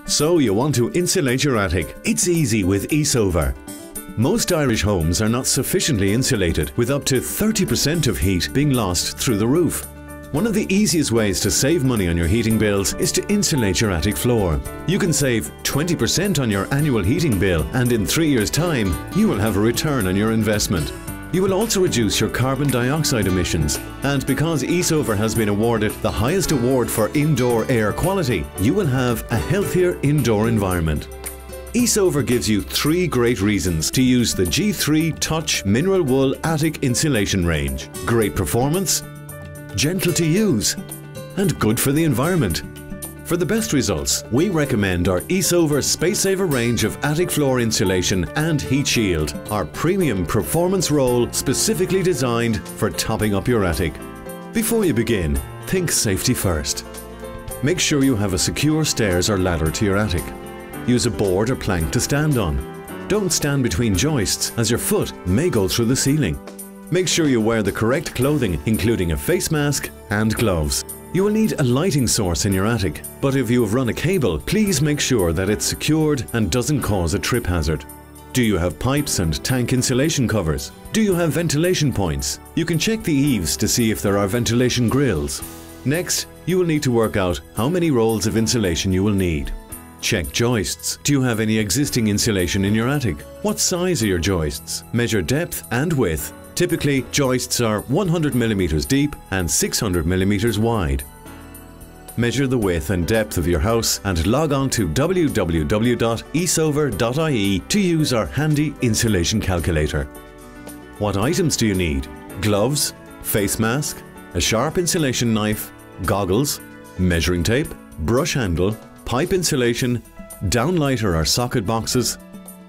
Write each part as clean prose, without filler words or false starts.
So you want to insulate your attic? It's easy with Easover. Most Irish homes are not sufficiently insulated, with up to 30% of heat being lost through the roof. One of the easiest ways to save money on your heating bills is to insulate your attic floor. You can save 20% on your annual heating bill, and in 3 years' time, you will have a return on your investment. You will also reduce your carbon dioxide emissions, and because Easover has been awarded the highest award for indoor air quality, you will have a healthier indoor environment. Easover gives you 3 great reasons to use the G3 Touch Mineral Wool Attic Insulation range. Great performance, gentle to use, and good for the environment. For the best results, we recommend our Easover Space Saver range of attic floor insulation and heat shield, our premium performance roll specifically designed for topping up your attic. Before you begin, think safety first. Make sure you have a secure stairs or ladder to your attic. Use a board or plank to stand on. Don't stand between joists, as your foot may go through the ceiling. Make sure you wear the correct clothing, including a face mask and gloves. You will need a lighting source in your attic, but if you have run a cable, please make sure that it's secured and doesn't cause a trip hazard. Do you have pipes and tank insulation covers? Do you have ventilation points? You can check the eaves to see if there are ventilation grills. Next, you will need to work out how many rolls of insulation you will need. Check joists. Do you have any existing insulation in your attic? What size are your joists? Measure depth and width. Typically, joists are 100 mm deep and 600 mm wide. Measure the width and depth of your house and log on to www.easover.ie to use our handy insulation calculator. What items do you need? Gloves, face mask, a sharp insulation knife, goggles, measuring tape, brush handle, pipe insulation, downlighter or socket boxes,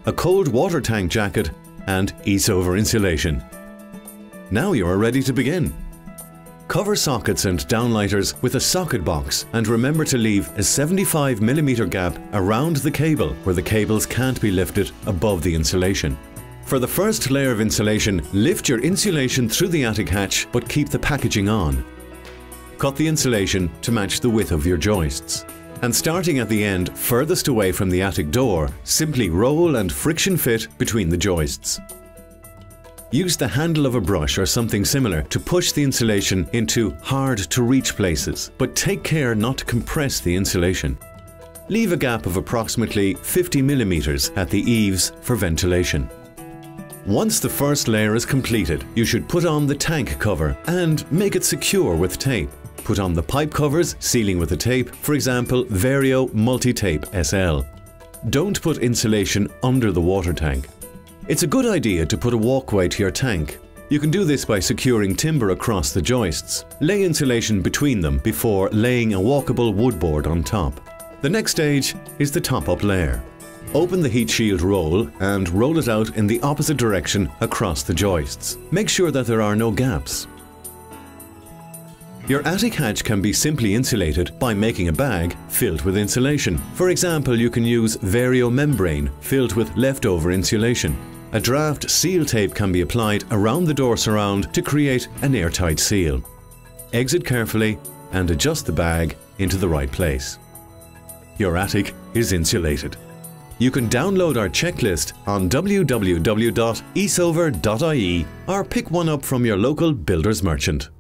a cold water tank jacket, and Easover insulation. Now you are ready to begin. Cover sockets and downlighters with a socket box, and remember to leave a 75 mm gap around the cable where the cables can't be lifted above the insulation. For the first layer of insulation, lift your insulation through the attic hatch but keep the packaging on. Cut the insulation to match the width of your joists. And starting at the end furthest away from the attic door, simply roll and friction fit between the joists. Use the handle of a brush or something similar to push the insulation into hard-to-reach places, but take care not to compress the insulation. Leave a gap of approximately 50 mm at the eaves for ventilation. Once the first layer is completed, you should put on the tank cover and make it secure with tape. Put on the pipe covers, sealing with the tape, for example, Vario Multi-Tape SL. Don't put insulation under the water tank. It's a good idea to put a walkway to your tank. You can do this by securing timber across the joists. Lay insulation between them before laying a walkable wood board on top. The next stage is the top-up layer. Open the heat shield roll and roll it out in the opposite direction across the joists. Make sure that there are no gaps. Your attic hatch can be simply insulated by making a bag filled with insulation. For example, you can use Vario membrane filled with leftover insulation. A draft seal tape can be applied around the door surround to create an airtight seal. Exit carefully and adjust the bag into the right place. Your attic is insulated. You can download our checklist on www.easover.ie or pick one up from your local builder's merchant.